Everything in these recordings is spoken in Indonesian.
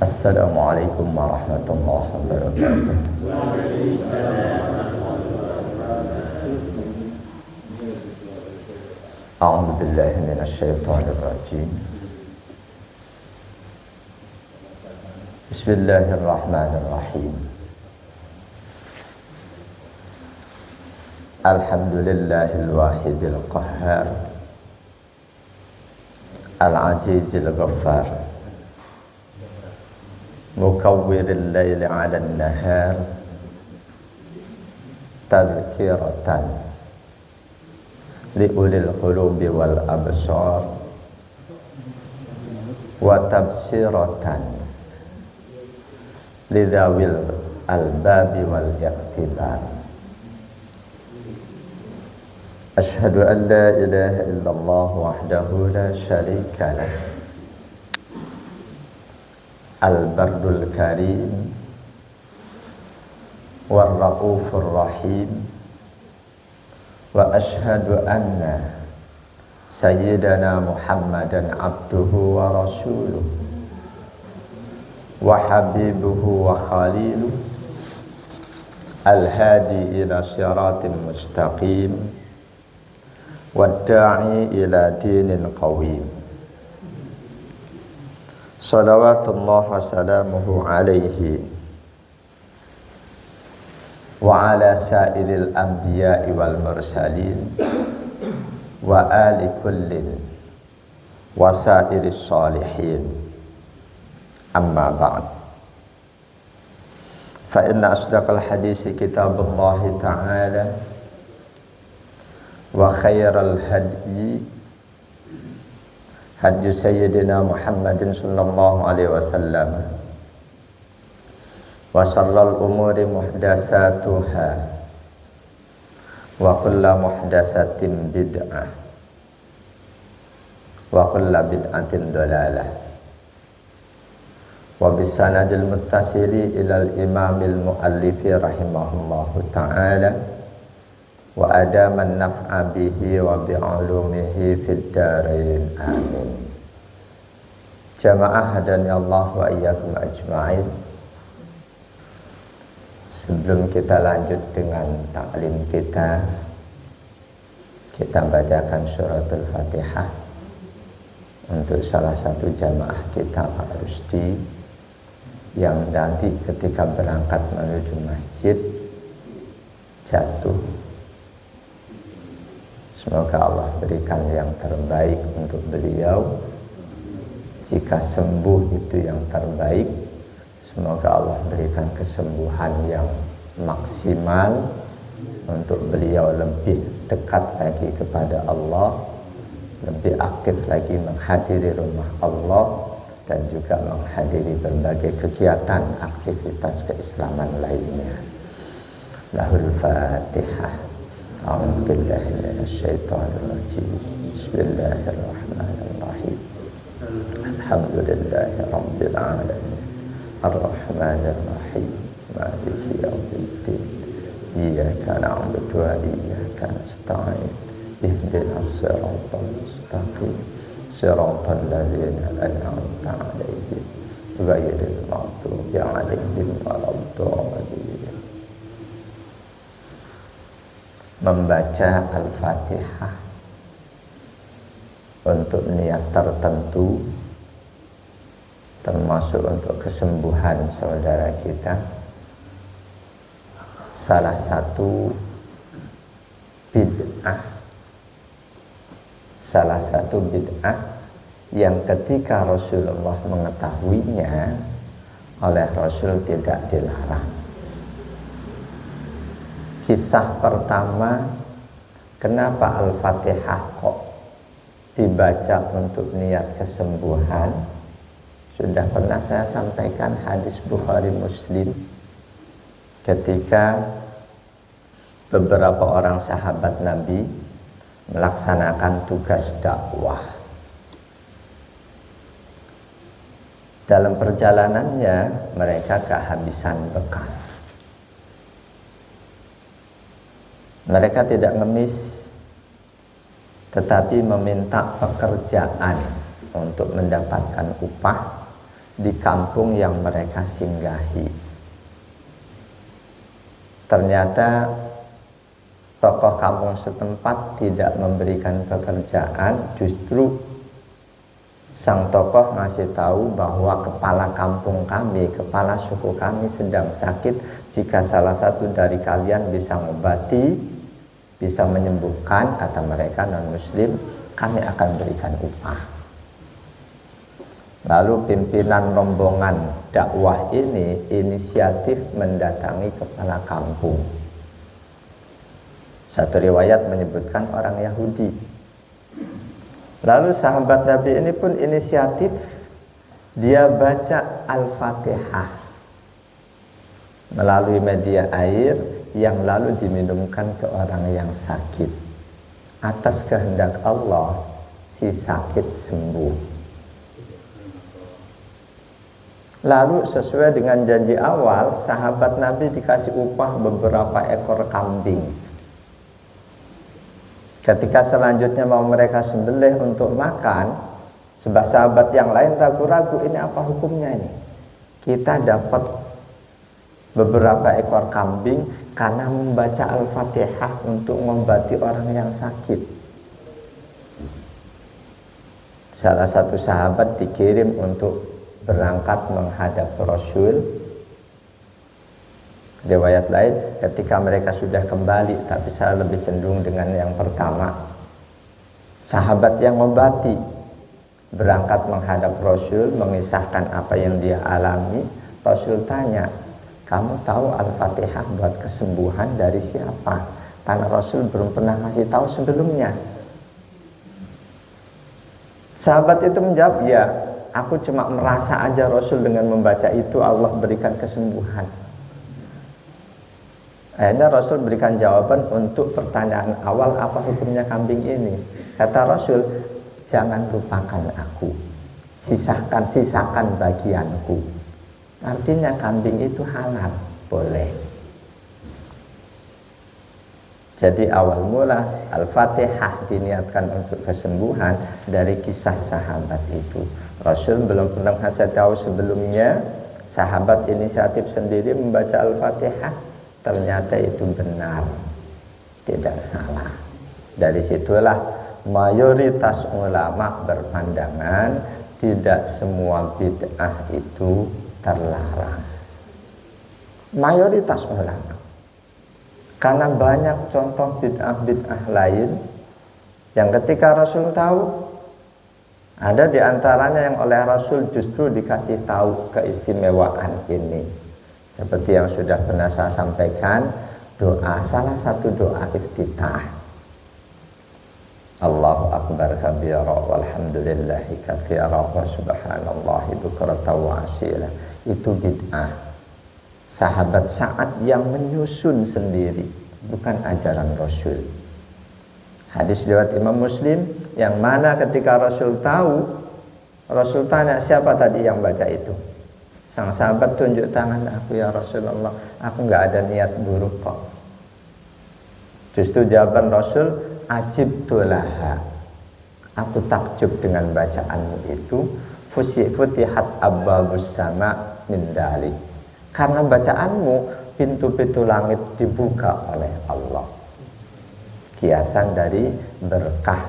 Assalamualaikum warahmatullahi wabarakatuh. A'udzu billahi minasy syaithanir rajim. Bismillahirrahmanirrahim. Alhamdulillahil wahidil qahhar, al-azizil ghaffar, mukawwiril laili 'alan nahar, tadhkiratan liulil qulubi wal absar, wa tabsiratan lidawil albabi wal iqtibar. Ashhadu an la ilaha illallah wahdahu la syarika lah, al-bardul karim war-raufur rahim. Wa ashhadu anna sayyidana Muhammadan abduhu wa rasuluh wa habibuhu wa khaliluh, al-hadi ila siratin mustaqim wa da'i ila dinin qawim. Salawatullah wa salamuhu alaihi wa ala sa'iril anbiya'i wal mursalin wa ali kullin wa sa'iris salihin, amma ba'd. Fa inna asdaqal hadisi kitabullahi ta'ala wa khairal hadyi hadyu sayyidina Muhammadin sallallahu alaihi wasallam, wa syarrul umuri muhdatsatuha wa kullu muhdatsatin bid'ah wa kullu bid'atin dhalalah. Wa bisanadil muttasili ilal imamil muallifi rahimahullahu ta'ala wa adaman naf'a bihi wa bi'ulumihi fid darain, amin. Jamaah hadani Allah wa iyyakum ajma'in. Sebelum kita lanjut dengan taklim kita bacakan suratul Fatihah untuk salah satu jamaah kita, Pak Rusdi, yang nanti ketika berangkat menuju masjid jatuh. Semoga Allah berikan yang terbaik untuk beliau. Jika sembuh itu yang terbaik, semoga Allah berikan kesembuhan yang maksimal untuk beliau lebih dekat lagi kepada Allah, lebih aktif lagi menghadiri rumah Allah, dan juga menghadiri berbagai kegiatan aktivitas keislaman lainnya. Lahul Fatihah. A'udzu billahi minasy syaithanir rajim. Bismillahirrahmanirrahim. Alhamdulillahi rabbil alamin. Ar-rahmanir rahim. Maliki yaumiddin. Iyyaka na'budu wa iyyaka nasta'in. Ihdinas siratal mustaqim. Siratal ladzina an'amta 'alaihim ghairil maghdubi 'alaihim waladdallin. Membaca Al-Fatihah untuk niat tertentu, termasuk untuk kesembuhan saudara kita, salah satu bid'ah yang ketika Rasulullah mengetahuinya, oleh Rasul tidak dilarang. Kisah pertama, kenapa Al-Fatihah kok dibaca untuk niat kesembuhan, sudah pernah saya sampaikan hadis Bukhari Muslim, ketika beberapa orang sahabat Nabi melaksanakan tugas dakwah. Dalam perjalanannya mereka kehabisan bekal. Mereka tidak ngemis, tetapi meminta pekerjaan untuk mendapatkan upah di kampung yang mereka singgahi. Ternyata tokoh kampung setempat tidak memberikan pekerjaan, justru sang tokoh ngasih tahu bahwa kepala kampung kami, kepala suku kami sedang sakit. Jika salah satu dari kalian bisa mengobati, bisa menyembuhkan, kata mereka non-muslim, kami akan berikan upah. Lalu pimpinan rombongan dakwah ini inisiatif mendatangi kepala kampung. Satu riwayat menyebutkan orang Yahudi. Lalu sahabat Nabi ini pun inisiatif, dia baca Al-Fatihah melalui media air yang lalu diminumkan ke orang yang sakit. Atas kehendak Allah, si sakit sembuh. Lalu sesuai dengan janji awal, sahabat Nabi dikasih upah beberapa ekor kambing. Ketika selanjutnya mau mereka sembelih untuk makan, sebab sahabat yang lain ragu-ragu, ini apa hukumnya ini? Kita dapat beberapa ekor kambing karena membaca Al-Fatihah untuk mengobati orang yang sakit. Salah satu sahabat dikirim untuk berangkat menghadap Rasul. Riwayat lain, ketika mereka sudah kembali, tapi saya lebih cenderung dengan yang pertama. Sahabat yang mengobati berangkat menghadap Rasul, mengisahkan apa yang dia alami. Rasul tanya, kamu tahu Al-Fatihah buat kesembuhan dari siapa? Karena Rasul belum pernah ngasih tahu sebelumnya. Sahabat itu menjawab, ya, aku cuma merasa aja Rasul dengan membaca itu Allah berikan kesembuhan. Akhirnya Rasul berikan jawaban untuk pertanyaan awal, apa hukumnya kambing ini. Kata Rasul, jangan lupakan aku, sisakan bagianku. Artinya kambing itu halal, boleh. Jadi awal mula Al-Fatihah diniatkan untuk kesembuhan dari kisah sahabat itu. Rasul belum pernah ngasih tahu sebelumnya. Sahabat inisiatif sendiri membaca Al-Fatihah. Ternyata itu benar, tidak salah. Dari situlah mayoritas ulama berpandangan tidak semua bid'ah itu terlarang. Mayoritas ulama. Karena banyak contoh bid'ah-bid'ah lain yang ketika Rasul tahu, ada di antaranya yang oleh Rasul justru dikasih tahu keistimewaan ini. Seperti yang sudah pernah saya sampaikan, doa, salah satu doa iftitah, Allahu Akbar kabira walhamdulillahi katsira wa subhanallahi bukratan wa asila, itu bid'ah. Sahabat Sa'ad yang menyusun sendiri, bukan ajaran Rasul. Hadis riwayat Imam Muslim, yang mana ketika Rasul tahu, Rasul tanya, siapa tadi yang baca itu? Sang sahabat tunjuk tangan, aku ya Rasulullah, aku nggak ada niat buruk kok. Justru jawaban Rasul, ajibtulaha, aku takjub dengan bacaanmu itu. Futihat abbabus sama min dalik, karena bacaanmu pintu-pintu langit dibuka oleh Allah. Kiasan dari berkah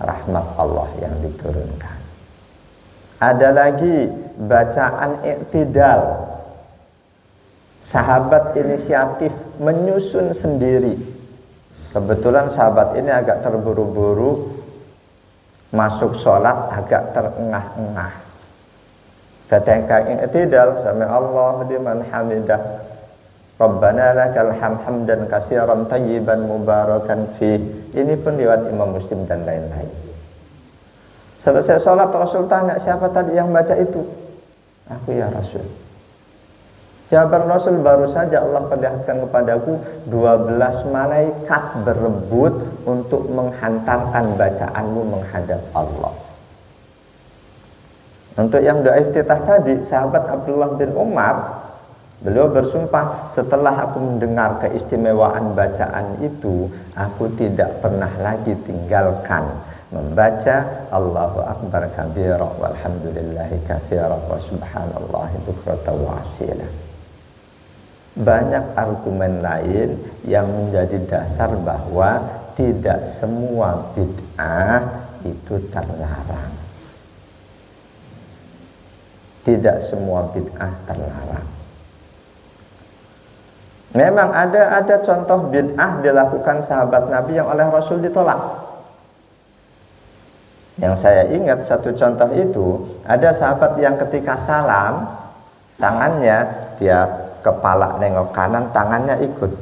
rahmat Allah yang diturunkan. Ada lagi bacaan i'tidal. Sahabat inisiatif menyusun sendiri. Kebetulan sahabat ini agak terburu-buru masuk sholat, agak terengah-engah. Ketika i'tidal, sami Allahu liman hamidah, Rabbana lakal hamdan katsiran thayyiban mubarakan fi. Ini pun riwayat Imam Muslim dan lain-lain. Selesai sholat, Rasul tanya, siapa tadi yang baca itu? Aku ya Rasul. Jawaban Rasul, baru saja Allah perlihatkan kepadaku 12 malaikat berebut untuk menghantarkan bacaanmu menghadap Allah. Untuk yang doa iftitah tadi, sahabat Abdullah bin Umar, beliau bersumpah, setelah aku mendengar keistimewaan bacaan itu, aku tidak pernah lagi tinggalkan membaca Allahu Akbar kabira walhamdulillahi katsira wa subhanallahi bukratan wa asila. Banyak argumen lain yang menjadi dasar bahwa tidak semua bid'ah itu terlarang. Tidak semua bid'ah terlarang. Memang ada contoh bid'ah dilakukan sahabat Nabi yang oleh Rasul ditolak. Yang saya ingat satu contoh itu, ada sahabat yang ketika salam, tangannya dia kepala nengok kanan, tangannya ikut.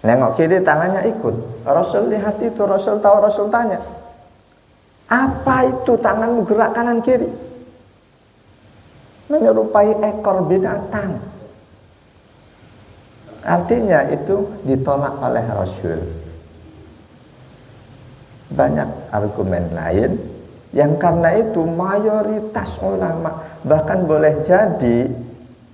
Nengok kiri, tangannya ikut. Rasul lihat itu, Rasul tahu, Rasul tanya, apa itu tanganmu gerak kanan kiri? Menyerupai ekor binatang. Artinya itu ditolak oleh Rasul. Banyak argumen lain yang karena itu mayoritas ulama, bahkan boleh jadi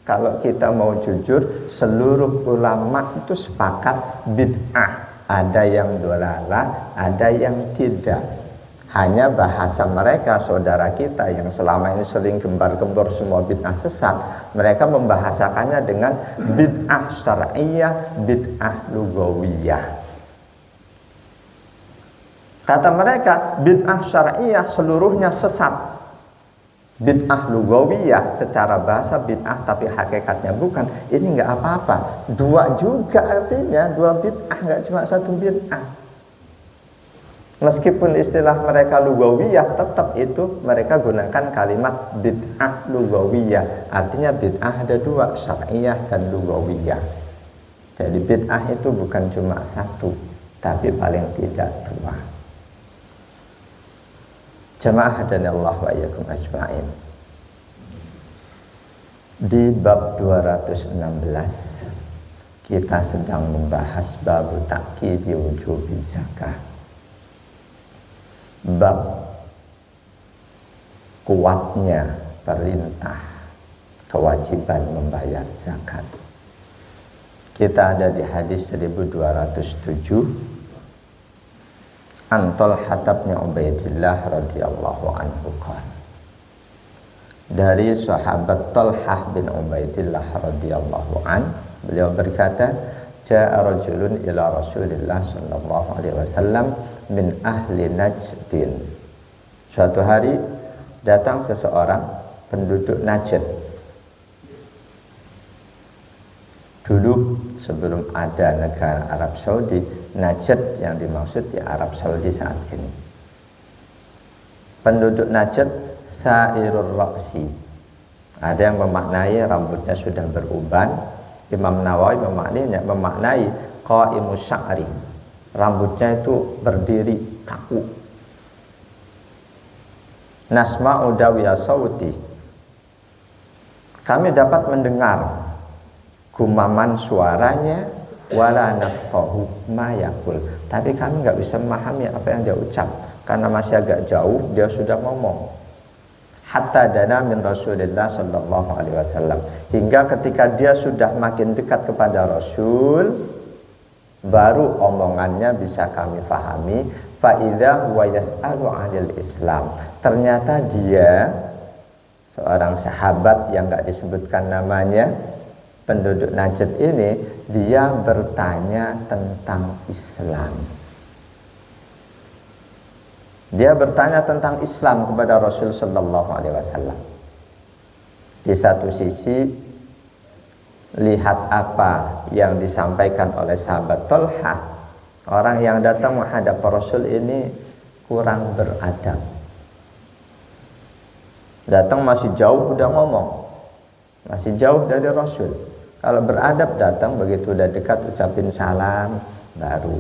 kalau kita mau jujur, seluruh ulama itu sepakat bid'ah. Ada yang dolalah, ada yang tidak. Hanya bahasa mereka, saudara kita yang selama ini sering gembar-gembor semua bid'ah sesat, mereka membahasakannya dengan bid'ah syar'iyyah, bid'ah lugawiyah. Kata mereka, bid'ah syar'iyyah seluruhnya sesat. Bid'ah lugawiyah secara bahasa bid'ah tapi hakikatnya bukan. Ini enggak apa-apa. Dua juga artinya, dua bid'ah, enggak cuma satu bid'ah. Meskipun istilah mereka lugawiyah, tetap itu mereka gunakan kalimat bid'ah lugawiyah. Artinya bid'ah ada dua, syar'iyyah dan lugawiyah. Jadi bid'ah itu bukan cuma satu, tapi paling tidak dua. Jamaah dan Allah wa iyyakum ajma'in. Di bab 216 kita sedang membahas bab ta'kidi wujubi zakah. Bab kuatnya perintah kewajiban membayar zakat. Kita ada di hadis 1207 An Talhah bin Ubaidillah radhiyallahu anhu qala. Dari sahabat Talhah bin Ubaidillah radhiyallahu an, beliau berkata, ja'a rajulun ila Rasulillah sallallahu alaihi wasallam min ahli Najdin. Suatu hari datang seseorang penduduk Najd. Dulu sebelum ada negara Arab Saudi, Najd yang dimaksud di Arab Saudi saat ini. Penduduk Najd sa'irur ra'si. Ada yang memaknai rambutnya sudah beruban. Imam Nawawi memaknai qa'imus sya'ri. Rambutnya itu berdiri kaku. Nasma'u dawiya sauti. Kami dapat mendengar gumaman suaranya, wala nafqahu ma yaqul, tapi kami nggak bisa memahami apa yang dia ucap karena masih agak jauh dia sudah ngomong. Hatta dana min Rasulillah sallallahu alaihi wasallam, hingga ketika dia sudah makin dekat kepada Rasul, baru omongannya bisa kami pahami. Fa idza huwa yas'alu 'anil Islam, ternyata dia seorang sahabat yang nggak disebutkan namanya, penduduk Najd ini, dia bertanya tentang Islam. Dia bertanya tentang Islam kepada Rasul sallallahu alaihi wasallam. Di satu sisi, lihat apa yang disampaikan oleh sahabat Talhah. Orang yang datang menghadap Rasul ini kurang beradab. Datang masih jauh udah ngomong, masih jauh dari Rasul. Kalau beradab datang, begitu udah dekat ucapin salam baru.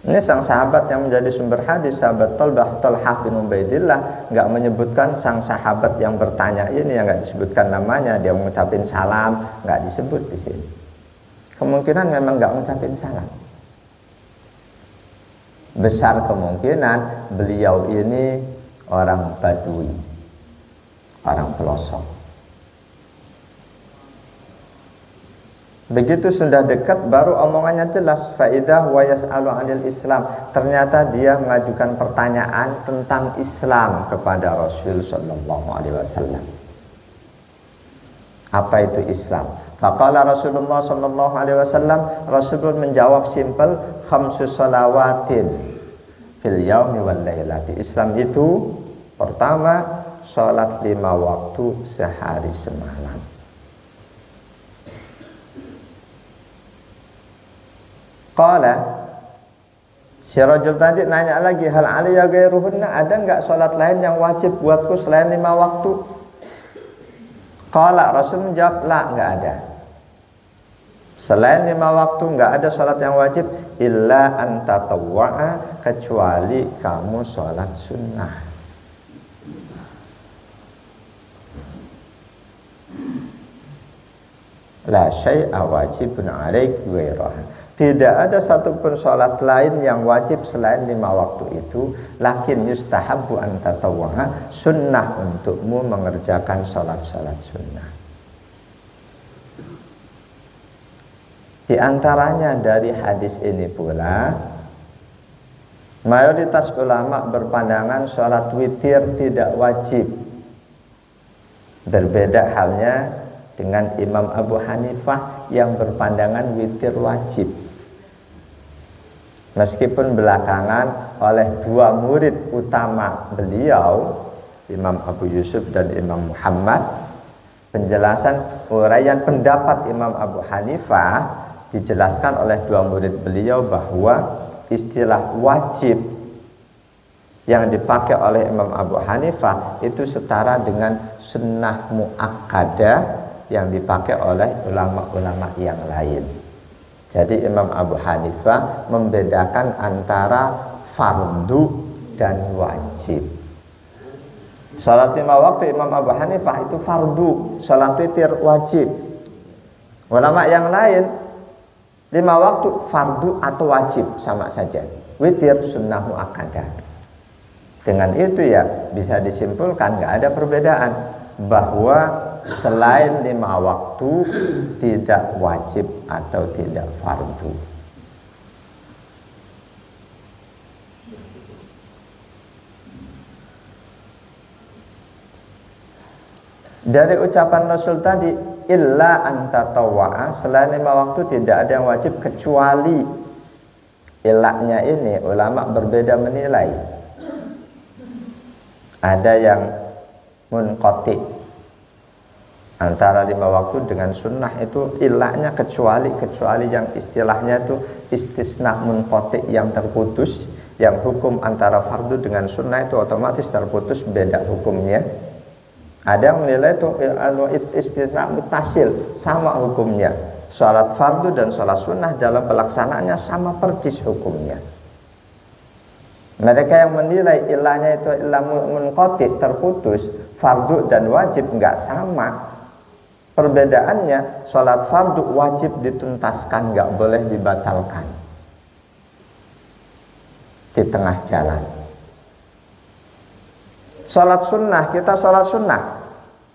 Ini sang sahabat yang menjadi sumber hadis, sahabat Talhah bin Ubaidillah, nggak menyebutkan sang sahabat yang bertanya ini, yang nggak disebutkan namanya, dia mengucapin salam, nggak disebut di sini. Kemungkinan memang nggak mengucapin salam. Besar kemungkinan beliau ini orang Badui, orang pelosok. Begitu sudah dekat baru omongannya jelas. Faidah wa yas'alu 'anil Islam. Ternyata dia mengajukan pertanyaan tentang Islam kepada Rasul sallallahu alaihi wasallam. Apa itu Islam? Faqala Rasulullah sallallahu alaihi wasallam, Rasul menjawab simpel, khamsu salawatin fil yaumi wal lailati. Islam itu pertama salat 5 waktu sehari semalam. Qala, si rajul tadi nanya lagi, hal aliyya ghairuhunna, ada enggak salat lain yang wajib buatku selain 5 waktu? Qala, Rasul menjawab, la, enggak ada. Selain 5 waktu enggak ada salat yang wajib, illa an tatawwa'a, kecuali kamu salat sunnah. La syai'a wajibun 'alaik ghairaha. Tidak ada satupun sholat lain yang wajib selain 5 waktu itu. Lakin yustahabbu an tatawwa'a, sunnah untukmu mengerjakan sholat-sholat sunnah. Di antaranya dari hadis ini pula, mayoritas ulama berpandangan sholat witir tidak wajib. Berbeda halnya dengan Imam Abu Hanifah yang berpandangan witir wajib. Meskipun belakangan oleh 2 murid utama beliau, Imam Abu Yusuf dan Imam Muhammad, penjelasan uraian pendapat Imam Abu Hanifah dijelaskan oleh 2 murid beliau bahwa istilah wajib yang dipakai oleh Imam Abu Hanifah itu setara dengan sunnah muakkadah yang dipakai oleh ulama-ulama yang lain. Jadi Imam Abu Hanifah membedakan antara fardu dan wajib. Salat 5 waktu Imam Abu Hanifah itu fardu, salat witir wajib. Ulama yang lain 5 waktu fardu atau wajib sama saja. Witir sunnah muakkadah. Dengan itu ya bisa disimpulkan nggak ada perbedaan bahwa selain 5 waktu tidak wajib atau tidak fardu. Dari ucapan Rasul tadi, illa anta tawwa'a, selain 5 waktu tidak ada yang wajib kecuali. Ilahnya ini ulama berbeda menilai. Ada yang munqati, antara 5 waktu dengan sunnah itu ilahnya kecuali yang istilahnya itu istisna munqati, yang terputus, yang hukum antara fardu dengan sunnah itu otomatis terputus, beda hukumnya. Ada yang menilai itu istisna mutasil, sama hukumnya. Salat fardu dan salat sunnah dalam pelaksanaannya sama persis hukumnya. Mereka yang menilai ilahnya itu ilah munqati, terputus, fardu dan wajib enggak sama. Perbedaannya, sholat fardu wajib dituntaskan, nggak boleh dibatalkan di tengah jalan. Sholat sunnah, kita sholat sunnah,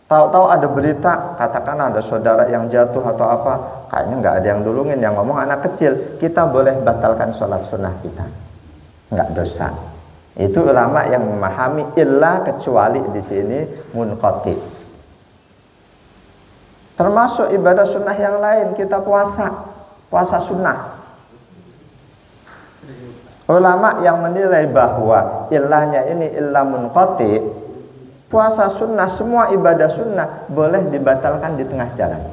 tahu-tahu ada berita, katakan ada saudara yang jatuh atau apa, kayaknya nggak ada yang dulungin, yang ngomong anak kecil, kita boleh batalkan sholat sunnah kita, nggak dosa. Itu ulama yang memahami illa kecuali di sini munqati. Termasuk ibadah sunnah yang lain, kita puasa sunnah. Ulama yang menilai bahwa ilahnya ini illah munqati, puasa sunnah, semua ibadah sunnah boleh dibatalkan di tengah jalan.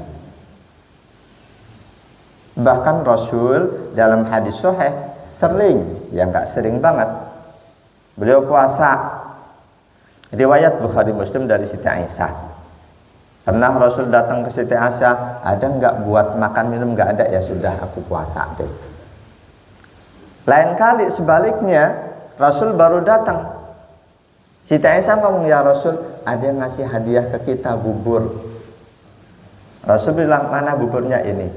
Bahkan Rasul dalam hadis sahih sering, ya nggak sering banget, beliau puasa. Riwayat Bukhari Muslim dari Siti Aisyah. Pernah Rasul datang ke Siti Aisyah, ada nggak buat makan minum? Nggak ada, ya sudah aku puasa deh. Lain kali sebaliknya, Rasul baru datang, Siti Aisyah ngomong, ya Rasul, ada yang ngasih hadiah ke kita, bubur. Rasul bilang, mana buburnya ini?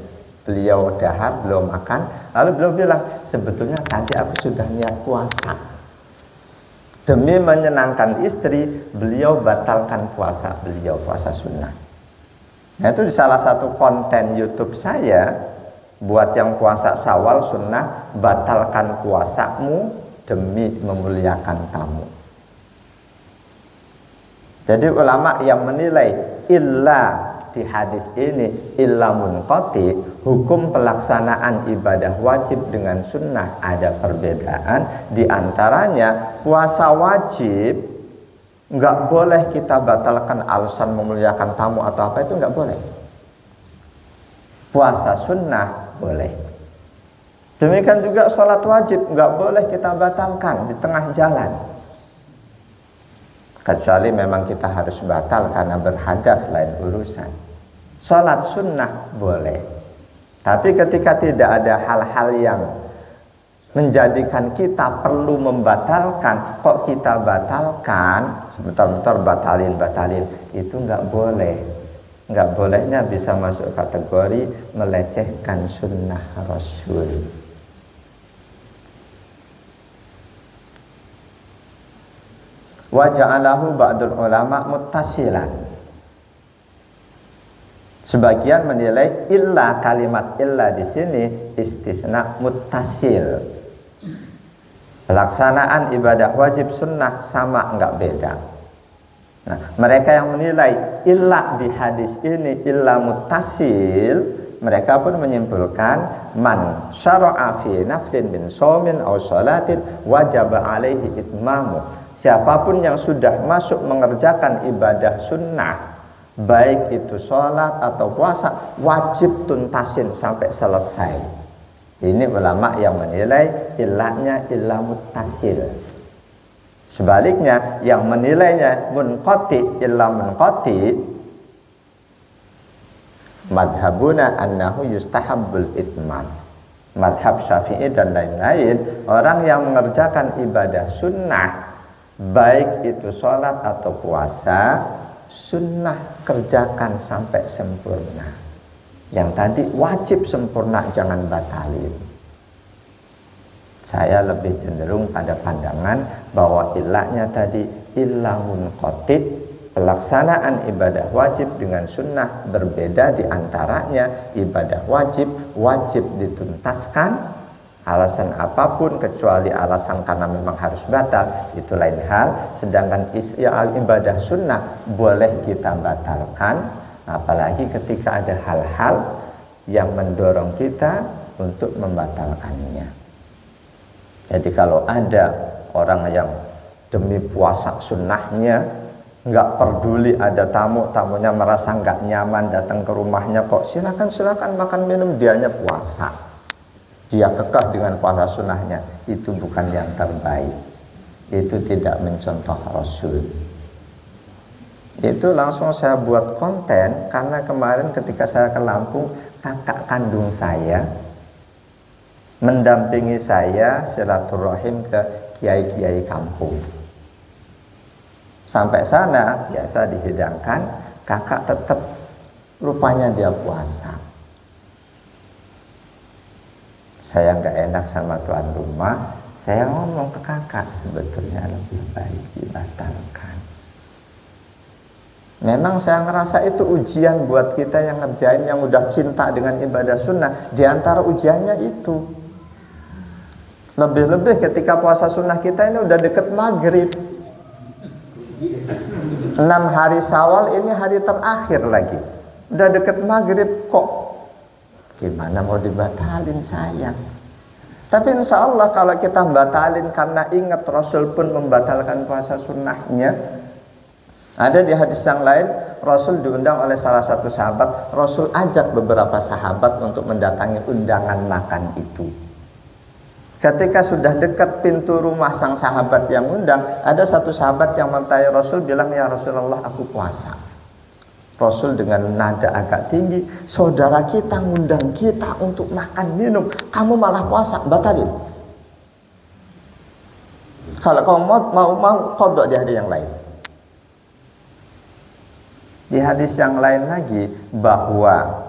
Beliau dahar, belum makan. Lalu beliau bilang, sebetulnya tadi aku sudah niat puasa. Demi menyenangkan istri, beliau batalkan puasa beliau, puasa sunnah. Nah, itu di salah satu konten YouTube saya, buat yang puasa Syawal sunnah, batalkan puasamu demi memuliakan tamu. Jadi ulama yang menilai illa di hadis ini illa munqati, hukum pelaksanaan ibadah wajib dengan sunnah ada perbedaan. Di antaranya puasa wajib nggak boleh kita batalkan alasan memuliakan tamu atau apa, itu nggak boleh. Puasa sunnah boleh. Demikian juga sholat wajib nggak boleh kita batalkan di tengah jalan, kecuali memang kita harus batal karena berhadas lain urusan. Sholat sunnah boleh, tapi ketika tidak ada hal-hal yang menjadikan kita perlu membatalkan, kok kita batalkan, sebentar-bentar batalin, itu nggak boleh. Nggak bolehnya bisa masuk kategori melecehkan sunnah Rasul. Wa ja'alahu ba'dul ulama muttasilan. Sebagian menilai illa, kalimat illa di sini istisna muttasil. Pelaksanaan ibadah wajib sunnah sama, enggak beda. Nah, mereka yang menilai illa di hadis ini illa muttasil, mereka pun menyimpulkan man syara'a fi naflin min shaumin aw shalatin wajaba alaihi itmamu. Siapapun yang sudah masuk mengerjakan ibadah sunnah, baik itu sholat atau puasa, wajib tuntasin sampai selesai. Ini ulama yang menilai illahnya illah muttasil. Sebaliknya yang menilainya munqati illah munqati, madhabuna annahu yustahabbul itmam. Madhab Syafi'i dan lain-lain, orang yang mengerjakan ibadah sunnah, baik itu sholat atau puasa, sunnah kerjakan sampai sempurna. Yang tadi wajib sempurna, jangan batalin. Saya lebih cenderung pada pandangan bahwa ilahnya tadi illa munqati, pelaksanaan ibadah wajib dengan sunnah berbeda. Di antaranya ibadah wajib dituntaskan, alasan apapun kecuali alasan karena memang harus batal, itu lain hal. Sedangkan ibadah sunnah boleh kita batalkan, apalagi ketika ada hal-hal yang mendorong kita untuk membatalkannya. Jadi kalau ada orang yang demi puasa sunnahnya nggak peduli ada tamunya merasa nggak nyaman datang ke rumahnya, kok silakan makan minum, dianya puasa, dia kekeh dengan puasa sunnahnya, itu bukan yang terbaik. Itu tidak mencontoh Rasul. Itu langsung saya buat konten karena kemarin ketika saya ke Lampung, kakak kandung saya mendampingi saya silaturahim ke kiai-kiai kampung. Sampai sana biasa dihidangkan, kakak tetap rupanya dia puasa. Saya nggak enak sama tuan rumah, saya ngomong ke kakak, sebetulnya lebih baik dibatalkan. Memang saya ngerasa itu ujian buat kita yang ngerjain, yang udah cinta dengan ibadah sunnah. Di antara ujiannya itu, lebih-lebih ketika puasa sunnah kita ini udah deket maghrib, 6 hari Syawal ini hari terakhir lagi, udah deket maghrib, kok gimana mau dibatalin sayang. Tapi insya Allah kalau kita batalin karena ingat Rasul pun membatalkan puasa sunnahnya. Ada di hadis yang lain, Rasul diundang oleh salah satu sahabat, Rasul ajak beberapa sahabat untuk mendatangi undangan makan itu. Ketika sudah dekat pintu rumah sang sahabat yang undang, ada satu sahabat yang mentai Rasul, bilang, ya Rasulullah, aku puasa. Rasul dengan nada agak tinggi, saudara kita ngundang kita untuk makan minum, kamu malah puasa, batalin. Kalau kamu mau qadha di hari yang lain. Di hadis yang lain lagi, bahwa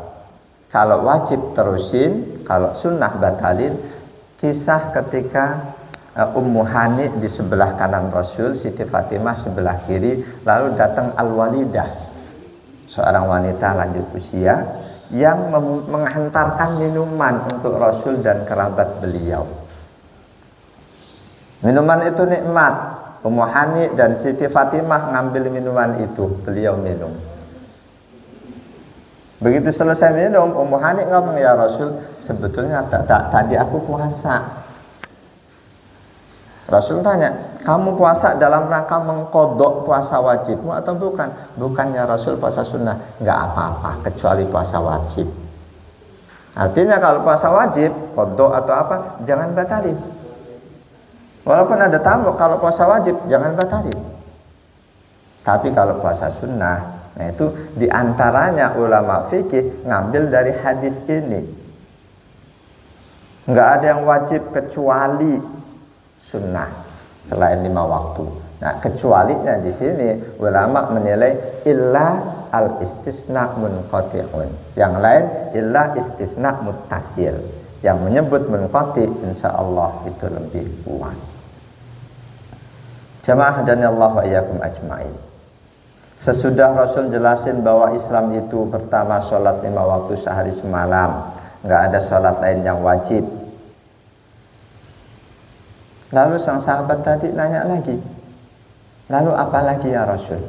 kalau wajib terusin, kalau sunnah batalin. Kisah ketika Ummu Hani di sebelah kanan Rasul, Siti Fatimah sebelah kiri, lalu datang Al-Walidah. seorang wanita lanjut usia yang menghantarkan minuman untuk Rasul dan kerabat beliau. Minuman itu nikmat. Ummu Hani dan Siti Fatimah ngambil minuman itu, beliau minum. Begitu selesai minum, Ummu Hani ngomong, ya Rasul, sebetulnya tadi aku puasa. Rasul tanya, kamu puasa dalam rangka mengkodok puasa wajibmu atau bukan? Bukannya Rasul, puasa sunnah. Enggak apa-apa, kecuali puasa wajib. Artinya kalau puasa wajib, kodok atau apa, jangan batalin. Walaupun ada tamu, kalau puasa wajib, jangan batalin. Tapi kalau puasa sunnah, nah itu diantaranya ulama fikih ngambil dari hadis ini. Enggak ada yang wajib kecuali sunnah selain 5 waktu. Nah, kecualinya di sini ulama menilai illa al istisna munqati'un. Yang lain illa istisna muttasil. Yang menyebut munqati insyaallah itu lebih kuat. Jamaah hadanallahu wa iyyakum ajmain. Sesudah Rasul jelasin bahwa Islam itu pertama sholat 5 waktu sehari semalam, enggak ada sholat lain yang wajib. Lalu sang sahabat tadi nanya lagi, lalu apa lagi ya Rasul?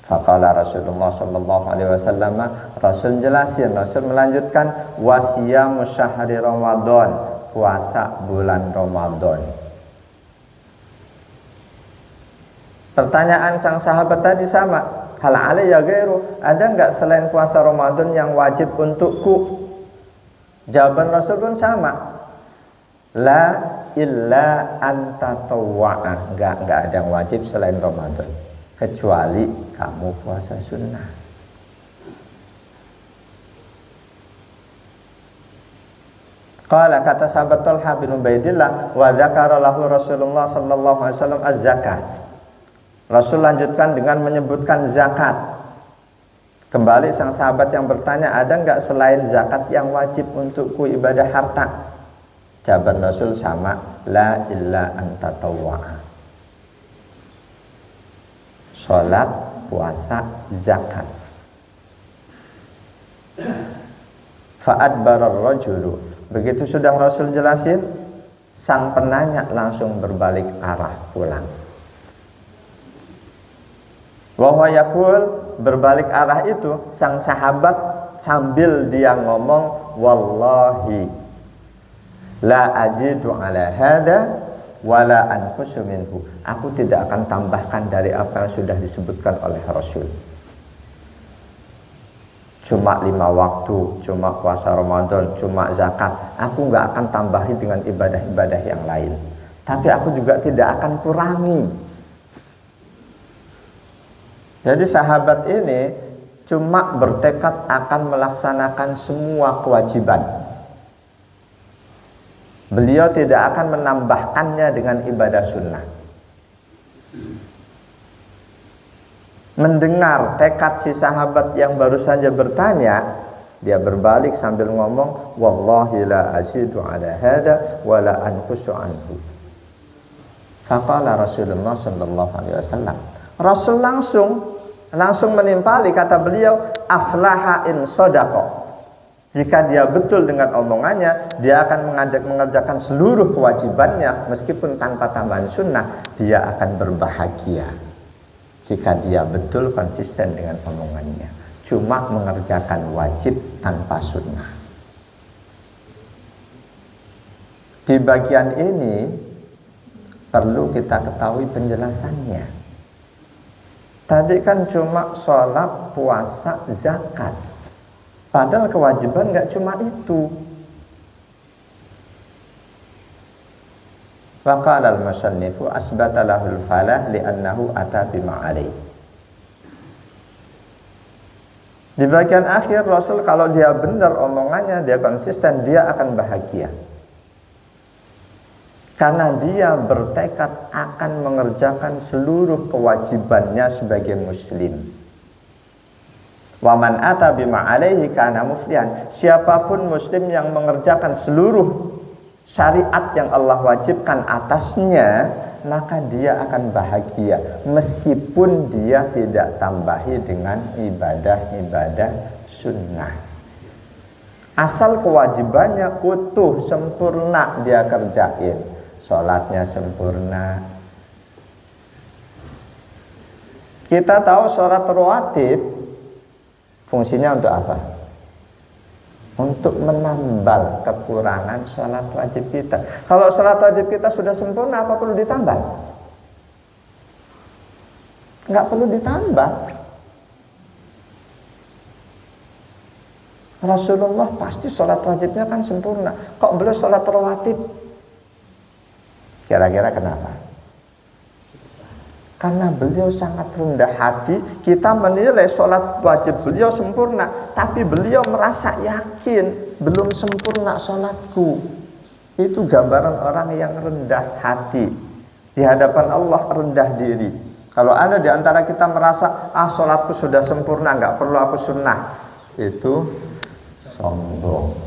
Faqala Rasulullah sallallahu alaihi wasallam, Rasul jelasin, Rasul melanjutkan, wasiyamu syahri Ramadan, puasa bulan Ramadan. Pertanyaan sang sahabat tadi sama, hal alayya ghairu, ada enggak selain puasa Ramadan yang wajib untukku? Jawaban Rasul pun sama, la illa anta tawwa'a, enggak ada yang wajib selain Ramadan kecuali kamu puasa sunnah. Qala, kata sahabat Talha bin Ubaidillah, wa dzakara lahu Rasulullah sallallahu alaihi wasallam az-zakah. Rasul lanjutkan dengan menyebutkan zakat. Kembali sang sahabat yang bertanya, ada enggak selain zakat yang wajib untukku ibadah harta? Jawaban Rasul sama, la illa anta tawwa'a. Salat, puasa, zakat. Fa'adbarar rajulu. Begitu sudah Rasul jelasin, sang penanya langsung berbalik arah pulang. Wa huwa yaqul, berbalik arah itu sang sahabat sambil dia ngomong, wallahi la azidu ala hada wala anqusu minhu. Aku tidak akan tambahkan dari apa yang sudah disebutkan oleh Rasul. Cuma 5 waktu, cuma puasa Ramadan, cuma zakat. Aku nggak akan tambahi dengan ibadah-ibadah yang lain. Tapi aku juga tidak akan kurangi. Jadi sahabat ini cuma bertekad akan melaksanakan semua kewajiban. Beliau tidak akan menambahkannya dengan ibadah sunnah. Mendengar tekad si sahabat yang baru saja bertanya, dia berbalik sambil ngomong, wallahi la azidu ala hada wa la anqusu anhu. Faqala Rasulullah sallallahu alaihi wasallam. Rasul langsung menimpali, kata beliau, aflaha in sadaqa. Jika dia betul dengan omongannya, dia akan mengerjakan seluruh kewajibannya meskipun tanpa tambahan sunnah, dia akan berbahagia. Jika dia betul konsisten dengan omongannya, cuma mengerjakan wajib tanpa sunnah. Di bagian ini perlu kita ketahui penjelasannya. Tadi kan cuma sholat, puasa, zakat. Padahal kewajiban nggak cuma itu. Faqala al-musannifu asbata lahul falah li'annahu ata bima alaih. Di bagian akhir Rasul kalau dia benar omongannya, dia konsisten, dia akan bahagia. Karena dia bertekad akan mengerjakan seluruh kewajibannya sebagai muslim. Wa man ata bima alaihi kana muflihan. Siapapun muslim yang mengerjakan seluruh syariat yang Allah wajibkan atasnya, maka dia akan bahagia meskipun dia tidak tambahi dengan ibadah-ibadah sunnah. Asal kewajibannya utuh, sempurna dia kerjain. Sholatnya sempurna. Kita tahu sholat rawatib fungsinya untuk apa? Untuk menambal kekurangan sholat wajib kita. Kalau sholat wajib kita sudah sempurna, apa perlu ditambal? Nggak perlu ditambal. Rasulullah pasti sholat wajibnya kan sempurna. Kok beliau sholat rawatib? Kira-kira kenapa? Karena beliau sangat rendah hati. Kita menilai sholat wajib beliau sempurna, tapi beliau merasa yakin belum sempurna sholatku. Itu gambaran orang yang rendah hati. Di hadapan Allah rendah diri. Kalau ada di antara kita merasa sholatku sudah sempurna, nggak perlu aku sunnah, itu sombong.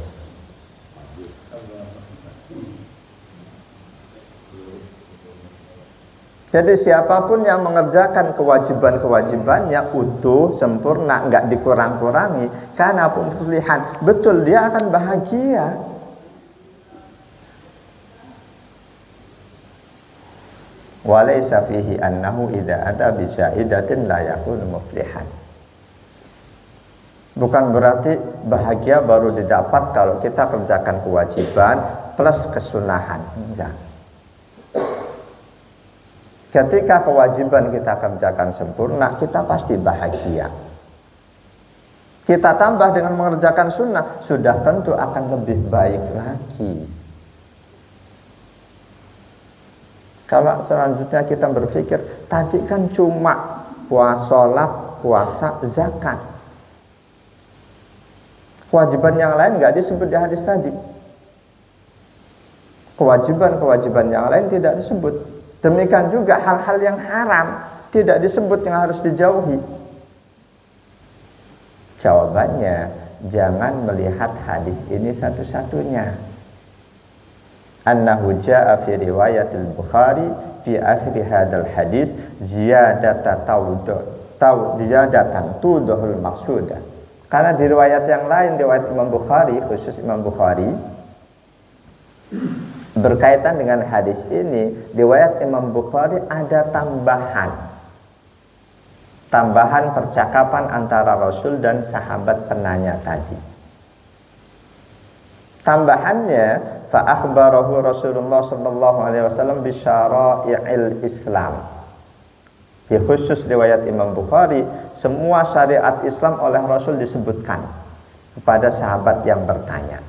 Jadi siapapun yang mengerjakan kewajiban-kewajibannya utuh, sempurna, nggak dikurang-kurangi, karena muflihan, betul dia akan bahagia. Walaysa fihi annahu idza ata bi syaidatin la yakunu muflihan. Bukan berarti bahagia baru didapat kalau kita kerjakan kewajiban plus kesunahan. Enggak. Ketika kewajiban kita kerjakan sempurna, kita pasti bahagia. Kita tambah dengan mengerjakan sunnah, sudah tentu akan lebih baik lagi. Kalau selanjutnya kita berpikir, tadi kan cuma sholat, puasa, zakat. Kewajiban yang lain nggak disebut di hadis tadi. Kewajiban-kewajiban yang lain tidak disebut. Demikian juga hal-hal yang haram tidak disebut yang harus dijauhi. Jawabannya, jangan melihat hadis ini satu-satunya. Annahu jaa fi riwayatil Bukhari fi akhir hadal hadis ziyadatan tudhul maqsudah. Karena di riwayat yang lain, riwayat Imam Bukhari, khusus Imam Bukhari, berkaitan dengan hadis ini, riwayat Imam Bukhari ada tambahan percakapan antara Rasul dan sahabat penanya tadi. Tambahannya, fa akhbarahu Rasulullah sallallahu alaihi wasallam bi syara'il Islam. Di khusus riwayat Imam Bukhari, semua syariat Islam oleh Rasul disebutkan kepada sahabat yang bertanya.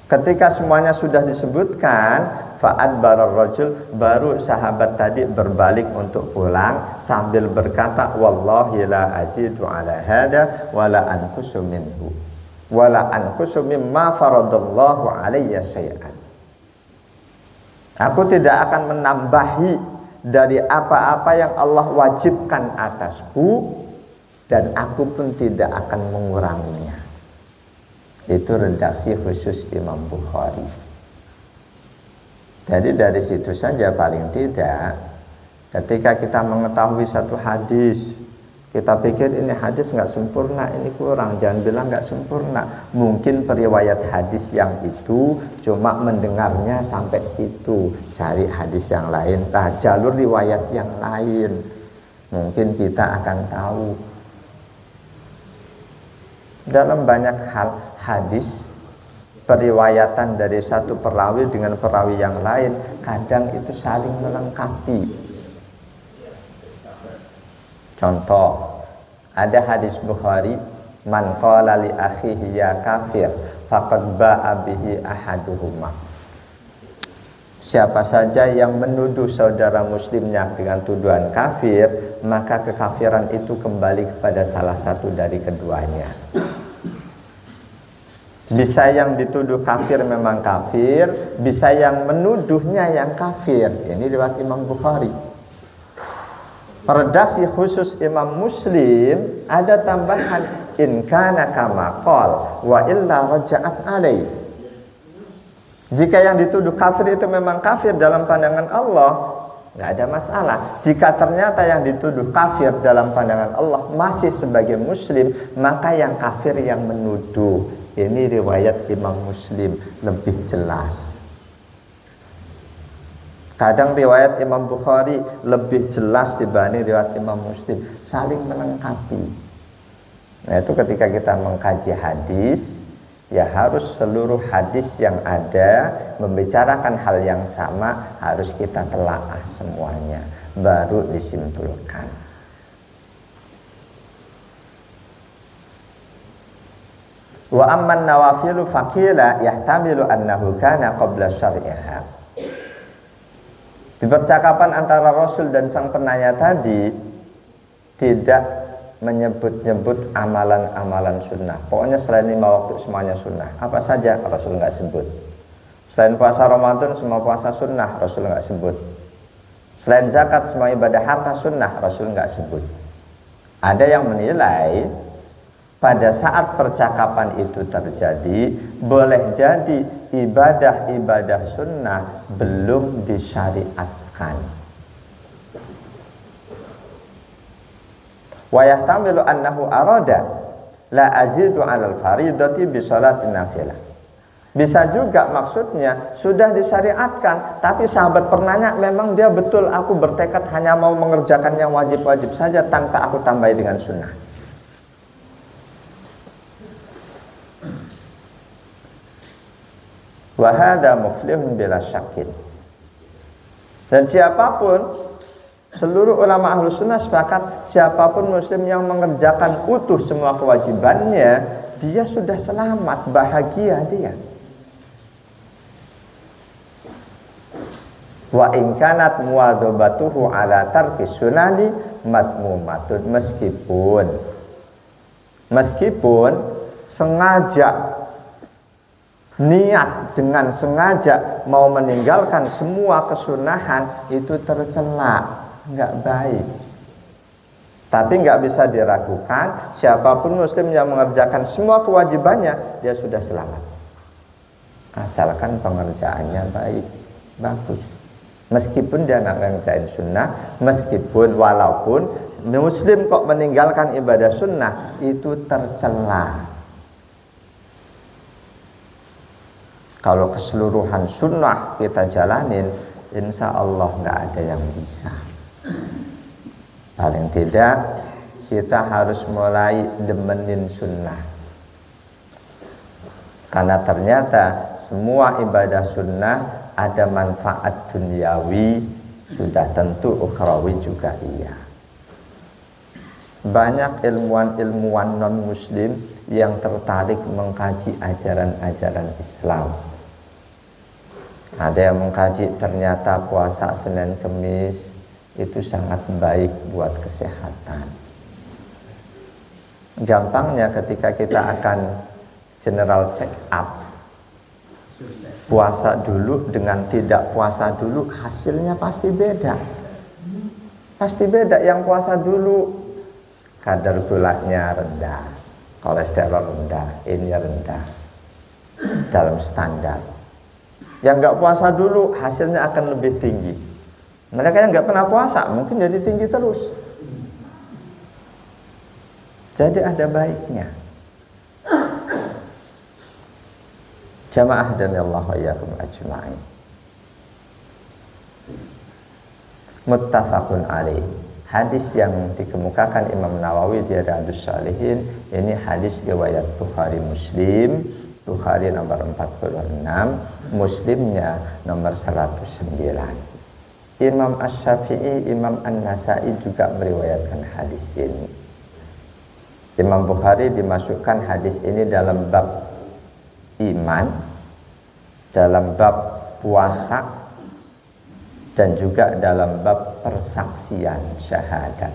Ketika semuanya sudah disebutkan, fa'adbarar rajul, baru sahabat tadi berbalik untuk pulang sambil berkata, wallahi la azidu ala hada wala anqusu minhu wala anqusu mimma faradallahu alayya syai'an. Aku tidak akan menambahi dari apa-apa yang Allah wajibkan atasku, dan aku pun tidak akan menguranginya. Itu redaksi khusus Imam Bukhari. Jadi dari situ saja paling tidak, ketika kita mengetahui satu hadis, kita pikir ini hadis nggak sempurna, ini kurang, jangan bilang nggak sempurna. Mungkin periwayat hadis yang itu cuma mendengarnya sampai situ, cari hadis yang lain, jalur riwayat yang lain, mungkin kita akan tahu. Dalam banyak hal hadis, periwayatan dari satu perawi dengan perawi yang lain kadang itu saling melengkapi. Contoh, ada hadis Bukhari, man qala li akhihi ya kafir faqad ba'a bihi ahaduhuma. Siapa saja yang menuduh saudara muslimnya dengan tuduhan kafir, maka kekafiran itu kembali kepada salah satu dari keduanya. Bisa yang dituduh kafir memang kafir, bisa yang menuduhnya yang kafir. Ini riwayat Imam Bukhari. Redaksi khusus Imam Muslim ada tambahan, in kana kama qol wa illa raja'at alaih. Jika yang dituduh kafir itu memang kafir dalam pandangan Allah, nggak ada masalah. Jika ternyata yang dituduh kafir dalam pandangan Allah masih sebagai muslim, maka yang kafir yang menuduh. Ini riwayat Imam Muslim lebih jelas. Kadang riwayat Imam Bukhari lebih jelas dibanding riwayat Imam Muslim, saling melengkapi. Nah, itu ketika kita mengkaji hadis, ya harus seluruh hadis yang ada membicarakan hal yang sama harus kita telaah semuanya, baru disimpulkan. Wa amman nawafilu faqila yahtamilu annahu kana qabla syar'iha. Di percakapan antara Rasul dan sang penanya tadi tidak menyebut-nyebut amalan-amalan sunnah. Pokoknya selain 5 waktu semuanya sunnah. Apa saja Rasul nggak sebut. Selain puasa Ramadan semua puasa sunnah, Rasul nggak sebut. Selain zakat semua ibadah harta sunnah, Rasul nggak sebut. Ada yang menilai pada saat percakapan itu terjadi, boleh jadi ibadah-ibadah sunnah belum disyariatkan. Wa yahtamilu annahu arada la azidu 'alal faridati bi sholatin nafilah. Bisa juga maksudnya sudah disyariatkan, tapi sahabat penanya memang dia betul aku bertekad hanya mau mengerjakan yang wajib-wajib saja tanpa aku tambahi dengan sunnah. Wa hadza muflihun bila syakin. Dan siapapun, seluruh ulama Ahlus Sunnah sepakat, siapapun muslim yang mengerjakan utuh semua kewajibannya, dia sudah selamat, bahagia dia. Wa in kanat muwadhabatuhu ala tarki sunani matmumatun, meskipun sengaja niat dengan sengaja mau meninggalkan semua kesunahan itu tercela, nggak baik. Tapi nggak bisa diragukan, siapapun muslim yang mengerjakan semua kewajibannya dia sudah selamat, asalkan pengerjaannya baik, bagus. Meskipun dia nggak ngerjain sunnah, meskipun walaupun muslim kok meninggalkan ibadah sunnah itu tercela. Kalau keseluruhan sunnah kita jalanin, insya Allah nggak ada yang bisa. Paling tidak kita harus mulai demenin sunnah. Karena ternyata semua ibadah sunnah ada manfaat duniawi, sudah tentu ukhrawi juga iya. Banyak ilmuwan-ilmuwan non-muslim yang tertarik mengkaji ajaran-ajaran Islam. Ada yang mengkaji ternyata puasa Senin Kemis itu sangat baik buat kesehatan. Gampangnya ketika kita akan general check up, puasa dulu dengan tidak puasa dulu hasilnya pasti beda. Pasti beda. Yang puasa dulu kadar gulanya rendah, kolesterol rendah, ini rendah, dalam standar. Yang nggak puasa dulu hasilnya akan lebih tinggi. Mereka yang nggak pernah puasa mungkin jadi tinggi terus. Jadi ada baiknya. Jamaah dan Allah wa iyyakum ajma'in. Muttafaqun alaih. Hadis yang dikemukakan Imam Nawawi di Riyadhus Shalihin ini hadis riwayat Bukhari Muslim. Bukhari nomor 46, Muslimnya nomor 109. Imam Asy-Syafi'i, Imam An-Nasai juga meriwayatkan hadis ini. Imam Bukhari dimasukkan hadis ini dalam bab iman, dalam bab puasa, dan juga dalam bab persaksian syahadat.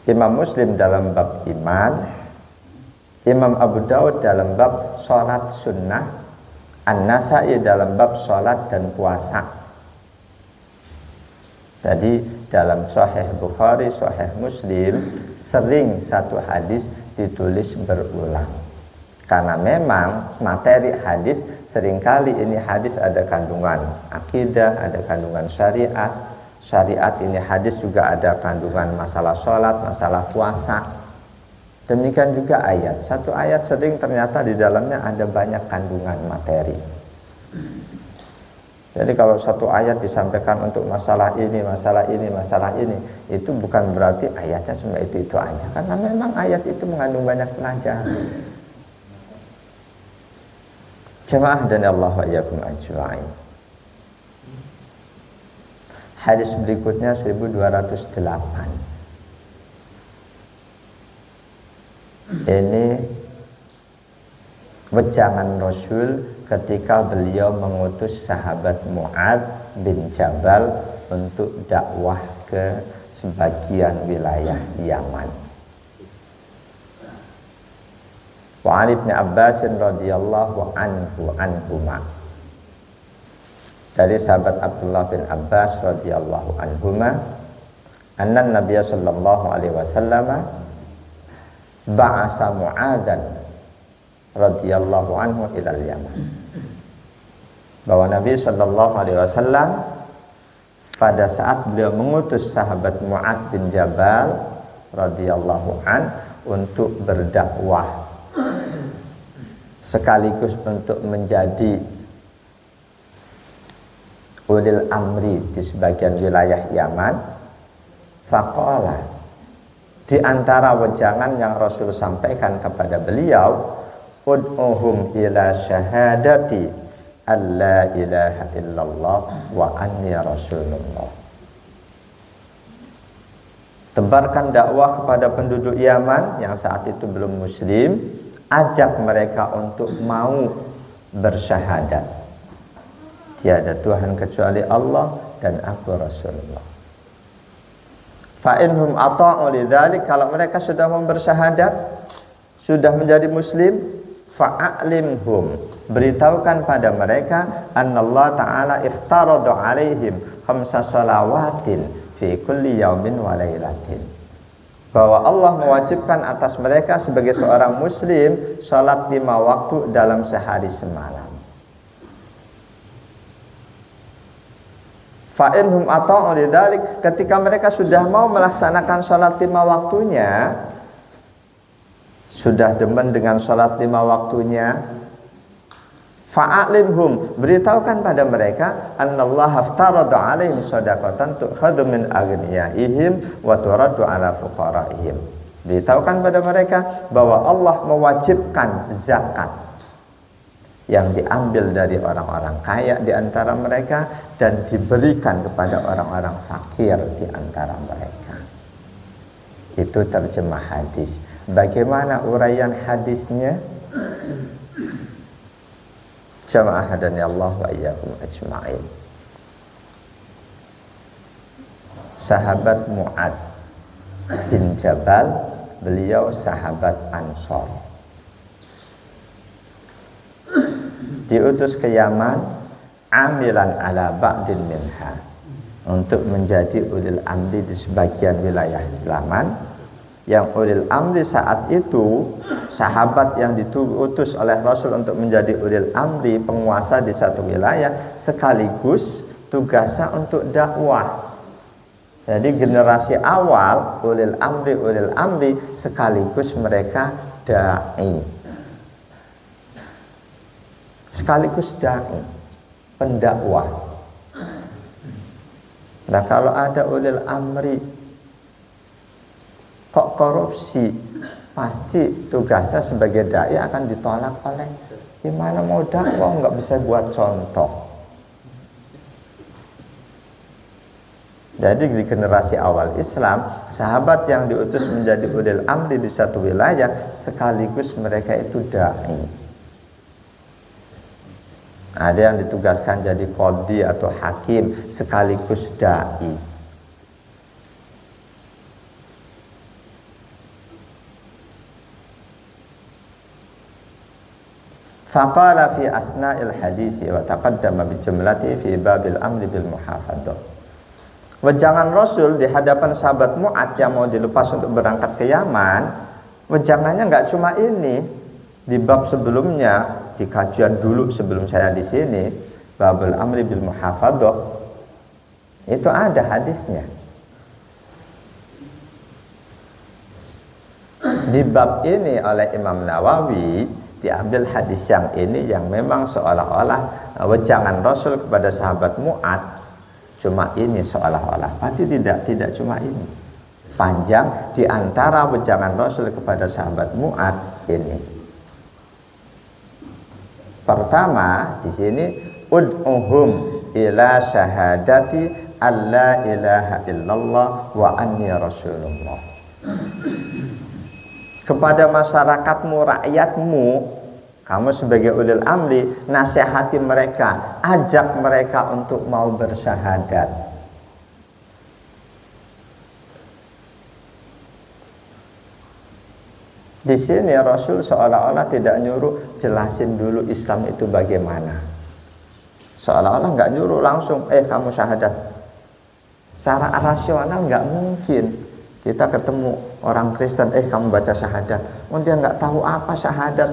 Imam Muslim dalam bab iman, Imam Abu Daud dalam bab sholat sunnah, An-Nasai dalam bab sholat dan puasa. Tadi dalam Sahih Bukhari, Sahih Muslim sering satu hadis ditulis berulang. Karena memang materi hadis seringkali ini hadis ada kandungan akidah, ada kandungan syariat. Syariat ini hadis juga ada kandungan masalah sholat, masalah puasa. Demikian juga ayat. Satu ayat sering ternyata di dalamnya ada banyak kandungan materi. Jadi kalau satu ayat disampaikan untuk masalah ini, masalah ini, masalah ini, itu bukan berarti ayatnya cuma itu aja. Karena memang ayat itu mengandung banyak pelajaran. Jemaah dan Allah wa iyyakum ajma'in. Hadis berikutnya 1208. Ini wejangan Rasul ketika beliau mengutus sahabat Mu'adz bin Jabal untuk dakwah ke sebagian wilayah Yaman. Wa Ali bin Abbas radhiyallahu anhuma, dari sahabat Abdullah bin Abbas radhiyallahu anhuma, anna Nabiy sallallahu alaihi wasallam ba'asa Mu'adzan radhiyallahu anhu ila Yaman. Bahwa Nabi sallallahu alaihi wasallam pada saat beliau mengutus sahabat Mu'adz bin Jabal radhiyallahu an untuk berdakwah sekaligus untuk menjadi ulil amri di sebagian wilayah Yaman, faqala, di antara wejangan yang Rasul sampaikan kepada beliau, ud'uhum ila syahadati alla ilaha illallah wa anni rasulullah. Tebarkan dakwah kepada penduduk Yaman yang saat itu belum muslim, ajak mereka untuk mau bersyahadat tiada Tuhan kecuali Allah dan aku Rasulullah. Fa inhum ata'u lidzalik, kalau mereka sudah mau bersyahadat, sudah menjadi muslim, fa'alimhum, beritahukan pada mereka annallahu ta'ala iftarada alaihim khamsa shalawatin fi kulli yaumin wa lailatin, bahwa Allah mewajibkan atas mereka sebagai seorang muslim salat 5 waktu dalam sehari semalam. Fa inhum ata'u lidzalik, ketika mereka sudah mau melaksanakan salat 5 waktunya, sudah demen dengan salat 5 waktunya, fa'alimhum, beritahukan pada mereka annallaha aftarada alaihim shadaqatan tu'khadhu min aghniyaihim wa turaddu ala fuqaraihim. Beritahukan pada mereka bahwa Allah mewajibkan zakat yang diambil dari orang-orang kaya di antara mereka dan diberikan kepada orang-orang fakir di antara mereka. Itu terjemah hadis. Bagaimana uraian hadisnya? Jamaah hadani Allah wa iyyakum ajma'in. Sahabat Mu'adz bin Jabal, beliau sahabat Ansor, diutus ke Yaman amilan ala ba'din minha, untuk menjadi ulil amri di sebagian wilayah Yaman. Yang ulil amri saat itu sahabat yang diutus oleh Rasul untuk menjadi ulil amri, penguasa di satu wilayah, sekaligus tugasnya untuk dakwah. Jadi generasi awal ulil amri sekaligus mereka dai, sekaligus dai, pendakwah. Nah, kalau ada ulil amri kok korupsi, pasti tugasnya sebagai dai akan ditolak oleh, gimana mau dakwah nggak bisa buat contoh. Jadi di generasi awal Islam, sahabat yang diutus menjadi ulil amri di satu wilayah, sekaligus mereka itu dai. Ada yang ditugaskan jadi qadhi atau hakim, sekaligus dai. Faqala fi asna'il hadisi wa taqaddama bi jumlati fi babil amri bil muhafadzah. Wejangan Rasul di hadapan sahabat Mu'adz yang mau dilepas untuk berangkat ke Yaman, wejangannya enggak cuma ini. Di bab sebelumnya, di kajian dulu sebelum saya di sini, babul amri bil muhafadzah, itu ada hadisnya. Di bab ini oleh Imam Nawawi diambil hadis yang ini yang memang seolah-olah wejangan Rasul kepada sahabat Mu'ad cuma ini seolah-olah. Pasti tidak cuma ini. Panjang di antara wejangan Rasul kepada sahabat Mu'ad ini. Pertama di sini ud'uhum ila syahadati alla ilaha illallah wa anni rasulullah. Kepada masyarakatmu, rakyatmu, kamu sebagai ulil amri, nasihati mereka, ajak mereka untuk mau bersyahadat. Di sini Rasul seolah-olah tidak nyuruh jelasin dulu Islam itu bagaimana. Seolah-olah nggak nyuruh langsung, kamu syahadat. Secara rasional nggak mungkin. Kita ketemu orang Kristen, kamu baca syahadat. Dia nggak tahu apa syahadat.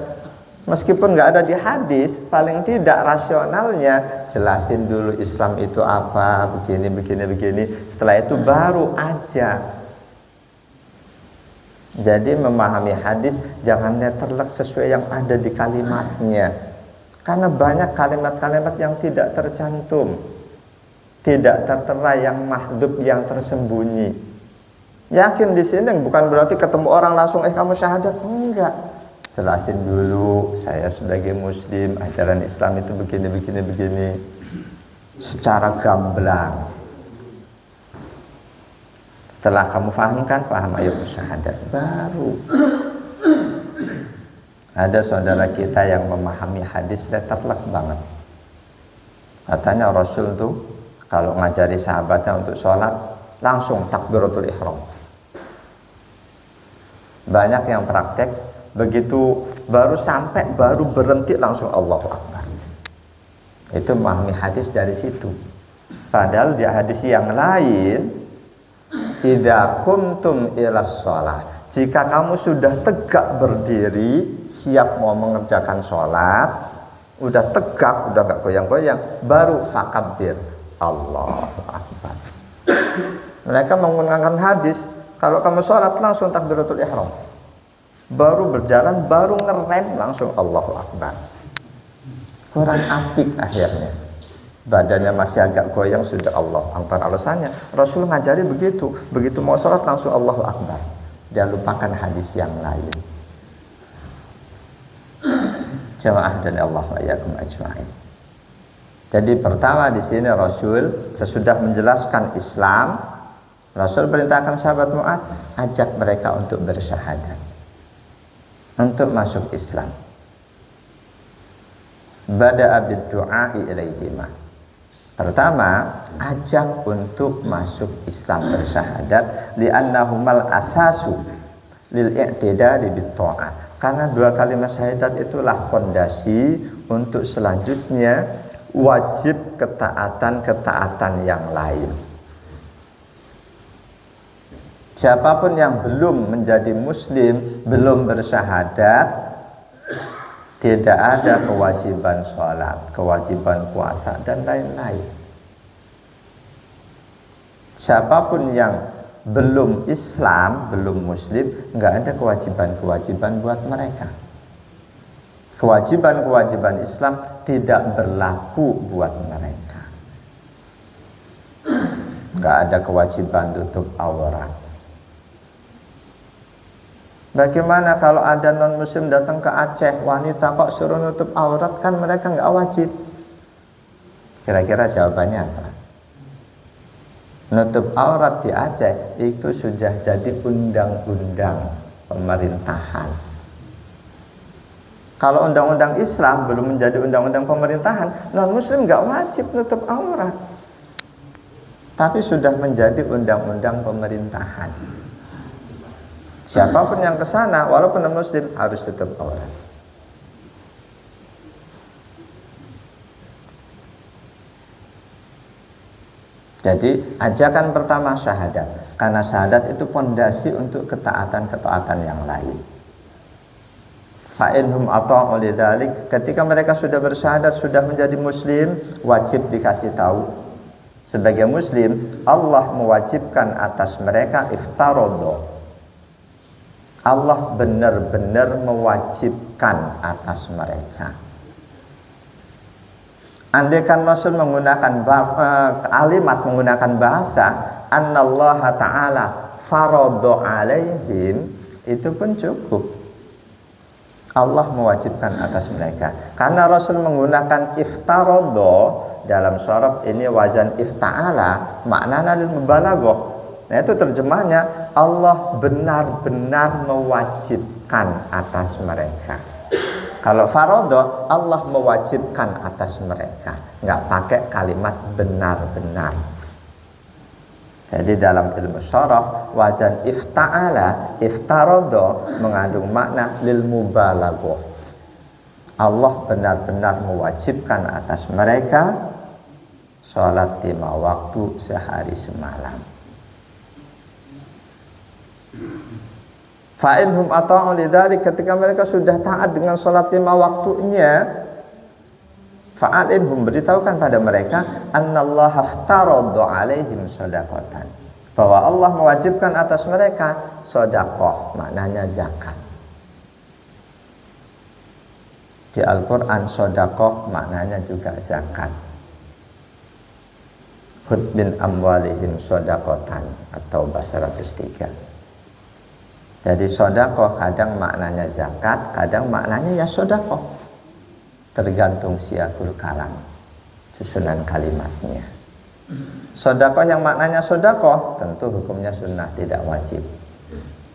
Meskipun nggak ada di hadis, paling tidak rasionalnya jelasin dulu Islam itu apa, begini. Setelah itu baru aja. Jadi memahami hadis jangan letterlek sesuai yang ada di kalimatnya. Karena banyak kalimat-kalimat yang tidak tercantum, tidak tertera, yang mahdhuf, yang tersembunyi. Yakin di sini bukan berarti ketemu orang langsung kamu syahadat, enggak. Jelasin dulu, saya sebagai muslim, ajaran Islam itu begini. Secara gamblang. Setelah kamu paham, ayo bersyahadat. Baru. Ada saudara kita yang memahami hadis letterlek banget. Katanya Rasul tuh kalau ngajari sahabatnya untuk sholat, langsung takbiratul ihram. Banyak yang praktek, begitu baru sampai, baru berhenti langsung Allahu Akbar. Itu memahami hadis dari situ. Padahal di hadis yang lain, idza kumtum ilas shalah, jika kamu sudah tegak berdiri, siap mau mengerjakan sholat, udah tegak, udah gak goyang-goyang, baru fakabbir, Allahu Akbar. Mereka menggunakan hadis, kalau kamu sholat langsung takbiratul ihram, baru berjalan, baru ngerem langsung Allahu Akbar. Kurang apik akhirnya. Badannya masih agak goyang sudah Allah Akbar. Alasannya Rasul ngajari begitu mau sholat langsung Allahu Akbar. Dia lupakan hadis yang lain. Jamaah dan Allah wa iyyakum ajma'in. Jadi pertama di sini Rasul sesudah menjelaskan Islam, Rasul perintahkan sahabat Mu'ad, ajak mereka untuk bersyahadat, untuk masuk Islam. Bada'a bid-du'a'i ilaihima. Pertama, ajak untuk masuk Islam bersyahadat, li'annahumal asasu lil i'tidari bit-tha'ah. Karena dua kalimat syahadat itulah fondasi untuk selanjutnya wajib ketaatan yang lain. Siapapun yang belum menjadi muslim, belum bersyahadat, tidak ada kewajiban sholat, kewajiban puasa, dan lain-lain. Siapapun yang belum Islam, belum muslim, nggak ada kewajiban-kewajiban buat mereka. Kewajiban-kewajiban Islam tidak berlaku buat mereka. Nggak ada kewajiban tutup aurat. Bagaimana kalau ada non-muslim datang ke Aceh, wanita kok suruh nutup aurat, kan mereka nggak wajib. Kira-kira jawabannya apa? Nutup aurat di Aceh itu sudah jadi undang-undang pemerintahan. Kalau undang-undang Islam belum menjadi undang-undang pemerintahan, non-muslim nggak wajib nutup aurat. Tapi sudah menjadi undang-undang pemerintahan. Siapapun yang ke sana, walaupun non-muslim, harus tutup aurat. Jadi ajakan pertama syahadat, karena syahadat itu fondasi untuk ketaatan-ketaatan yang lain. Fa inhum ata'u lidzalik, ketika mereka sudah bersyahadat, sudah menjadi muslim, wajib dikasih tahu. Sebagai muslim, Allah mewajibkan atas mereka iftarodo. Allah benar-benar mewajibkan atas mereka. Andaikan Rasul menggunakan kalimat, menggunakan bahasa annallaha ta'ala farodo alaihim, itu pun cukup. Allah mewajibkan atas mereka. Karena Rasul menggunakan iftarodo dalam sorof ini wazan ifta'ala, maknanya lil mubalaghah. Nah itu terjemahnya, Allah benar-benar mewajibkan atas mereka. Kalau farodo, Allah mewajibkan atas mereka, nggak pakai kalimat benar-benar. Jadi dalam ilmu sorof, wazan ifta'ala, iftarodo mengandung makna lil mubalaghah. Allah benar-benar mewajibkan atas mereka sholat 5 waktu sehari semalam. Fa'inhum ata'u lidzalik, ketika mereka sudah taat dengan sholat 5 waktunya, fa'alinhum, beritahukan pada mereka annallaha aftarada alaihim shadaqatan, bahwa Allah mewajibkan atas mereka sedekah, maknanya zakat. Di Al-Qur'an sedekah maknanya juga zakat. Khudh min amwalihim shadaqatan, atau bahasa 103. Jadi sedekah kadang maknanya zakat, kadang maknanya ya sedekah. Tergantung siakul kalam, susunan kalimatnya. Sedekah yang maknanya sedekah tentu hukumnya sunnah, tidak wajib.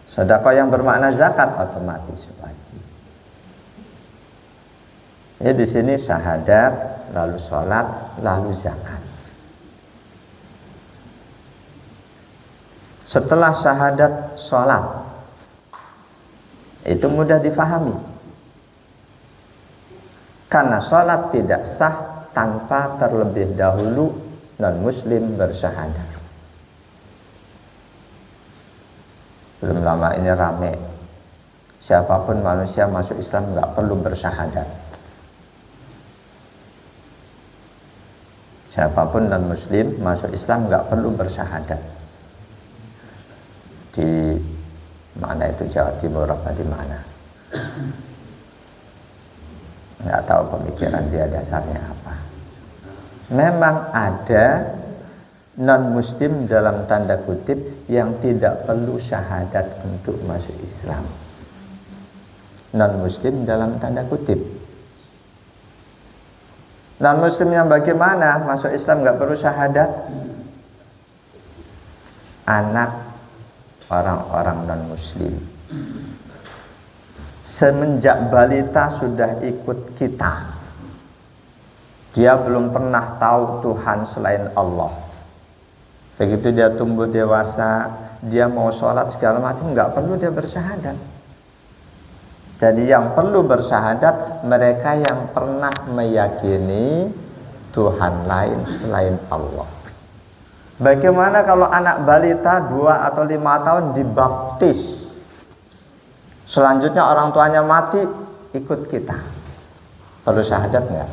Sedekah yang bermakna zakat otomatis wajib. Ya di sini syahadat, lalu sholat, lalu zakat. Setelah syahadat, sholat, itu mudah difahami. Karena sholat tidak sah tanpa terlebih dahulu non-muslim bersyahadat. Belum lama ini rame, siapapun manusia masuk Islam nggak perlu bersyahadat. Siapapun non-muslim masuk Islam nggak perlu bersyahadat. Di mana itu, Jawa Timur apa di mana? Nggak tahu pemikiran dia dasarnya apa. Memang ada non-muslim dalam tanda kutip yang tidak perlu syahadat untuk masuk Islam. Non-muslim dalam tanda kutip. Non-muslim yang bagaimana masuk Islam nggak perlu syahadat? Anak orang-orang non-muslim. Semenjak balita sudah ikut kita. Dia belum pernah tahu Tuhan selain Allah. Begitu dia tumbuh dewasa, dia mau sholat segala macam, nggak perlu dia bersyahadat. Jadi yang perlu bersyahadat mereka yang pernah meyakini Tuhan lain selain Allah. Bagaimana kalau anak balita 2 atau 5 tahun dibaptis? Selanjutnya orang tuanya mati, ikut kita. Perlu syahadat enggak?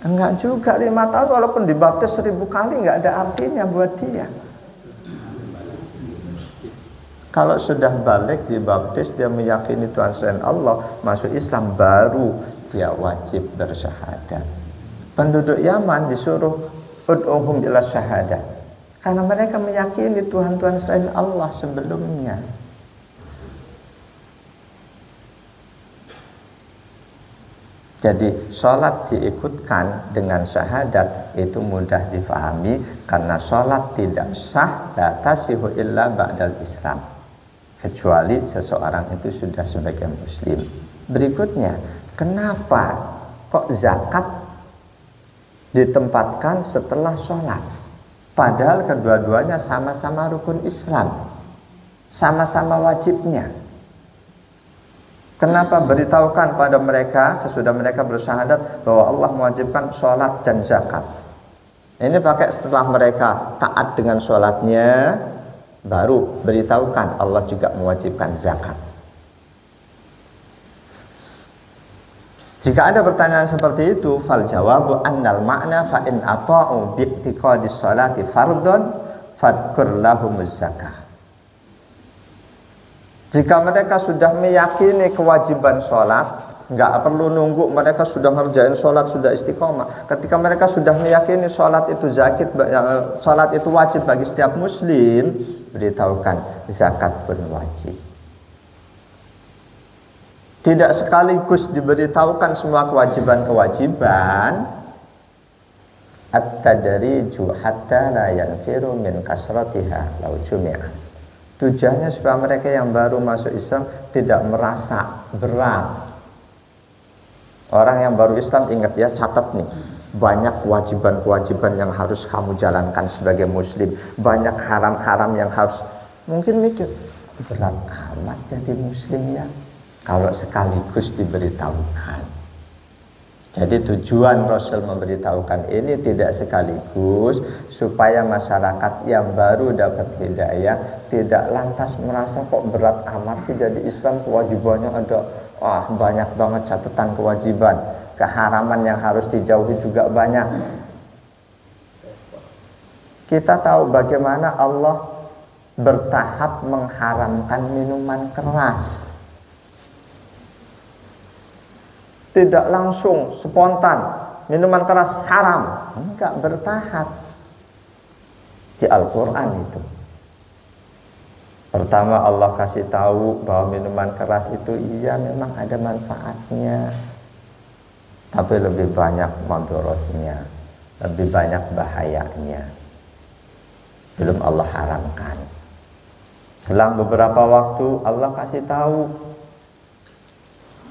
Enggak juga, 5 tahun walaupun dibaptis 1000 kali enggak ada artinya buat dia. Kalau sudah balik dibaptis, dia meyakini Tuhan selain Allah, masuk Islam, baru dia wajib bersyahadat. Penduduk Yaman disuruh ud'uhum ila syahadat, karena mereka meyakini Tuhan-Tuhan selain Allah sebelumnya. Jadi sholat diikutkan dengan syahadat itu mudah difahami, karena sholat tidak sah la tasihu illa ba'dal Islam, kecuali seseorang itu sudah sebagai muslim. Berikutnya, kenapa kok zakat ditempatkan setelah sholat? Padahal kedua-duanya sama-sama rukun Islam, sama-sama wajibnya. Kenapa beritahukan pada mereka sesudah mereka bersyahadat bahwa Allah mewajibkan sholat dan zakat? Ini pakai setelah mereka taat dengan sholatnya, baru beritahukan Allah juga mewajibkan zakat. Jika ada pertanyaan seperti itu, fal jawabu annal makna fa in ata'u bi i'tiqadis sholati fardhon fadkur lahumuz zakah. Jika mereka sudah meyakini kewajiban sholat, nggak perlu nunggu mereka sudah ngerjain sholat, sudah istiqomah. Ketika mereka sudah meyakini sholat itu sholat itu wajib bagi setiap muslim, beritahukan zakat pun wajib. Tidak sekaligus diberitahukan semua kewajiban-kewajiban. At-tadriju hatta la yanfiru min kasratiha law jumi'at. Tujuannya supaya mereka yang baru masuk Islam tidak merasa berat. Orang yang baru Islam, ingat ya, catat nih, banyak kewajiban-kewajiban yang harus kamu jalankan sebagai muslim, banyak haram-haram yang harus. Mungkin mikir, berat amat jadi muslim ya, kalau sekaligus diberitahukan. Jadi tujuan Rasul memberitahukan ini tidak sekaligus supaya masyarakat yang baru dapat hidayah tidak lantas merasa kok berat amat sih jadi Islam, kewajibannya ada banyak banget catatan kewajiban, keharaman yang harus dijauhi juga banyak. Kita tahu bagaimana Allah bertahap mengharamkan minuman keras. Tidak langsung spontan minuman keras haram, enggak, bertahap. Di Al-Quran itu pertama Allah kasih tahu bahwa minuman keras itu iya memang ada manfaatnya, tapi lebih banyak mandorotnya, lebih banyak bahayanya. Belum Allah haramkan. Selang beberapa waktu Allah kasih tahu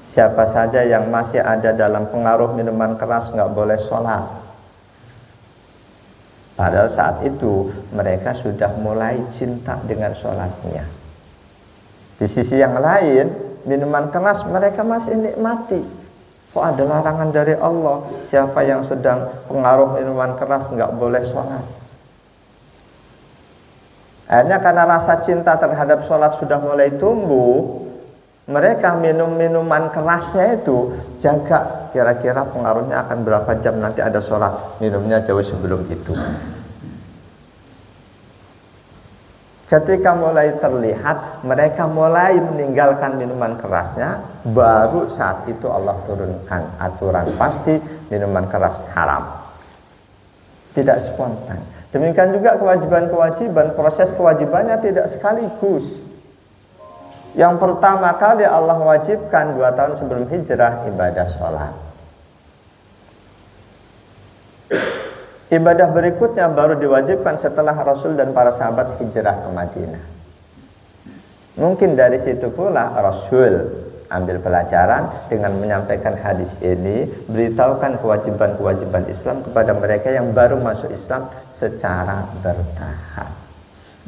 siapa saja yang masih ada dalam pengaruh minuman keras nggak boleh sholat. Padahal saat itu mereka sudah mulai cinta dengan sholatnya. Di sisi yang lain, minuman keras mereka masih nikmati. Kok ada larangan dari Allah, siapa yang sedang pengaruh minuman keras nggak boleh sholat. Akhirnya karena rasa cinta terhadap sholat sudah mulai tumbuh, mereka minum minuman kerasnya itu jaga kira-kira pengaruhnya akan berapa jam nanti ada sholat, minumnya jauh sebelum itu. Ketika mulai terlihat mereka mulai meninggalkan minuman kerasnya, baru saat itu Allah turunkan aturan pasti minuman keras haram. Tidak spontan. Demikian juga kewajiban-kewajiban, proses kewajibannya tidak sekaligus. Yang pertama kali Allah wajibkan 2 tahun sebelum hijrah ibadah sholat. Ibadah berikutnya baru diwajibkan setelah Rasul dan para sahabat hijrah ke Madinah. Mungkin dari situ pula Rasul ambil pelajaran dengan menyampaikan hadis ini, beritahukan kewajiban-kewajiban Islam kepada mereka yang baru masuk Islam secara bertahap.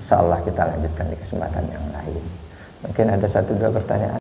Insyaallah kita lanjutkan di kesempatan yang lain. Mungkin ada 1-2 pertanyaan.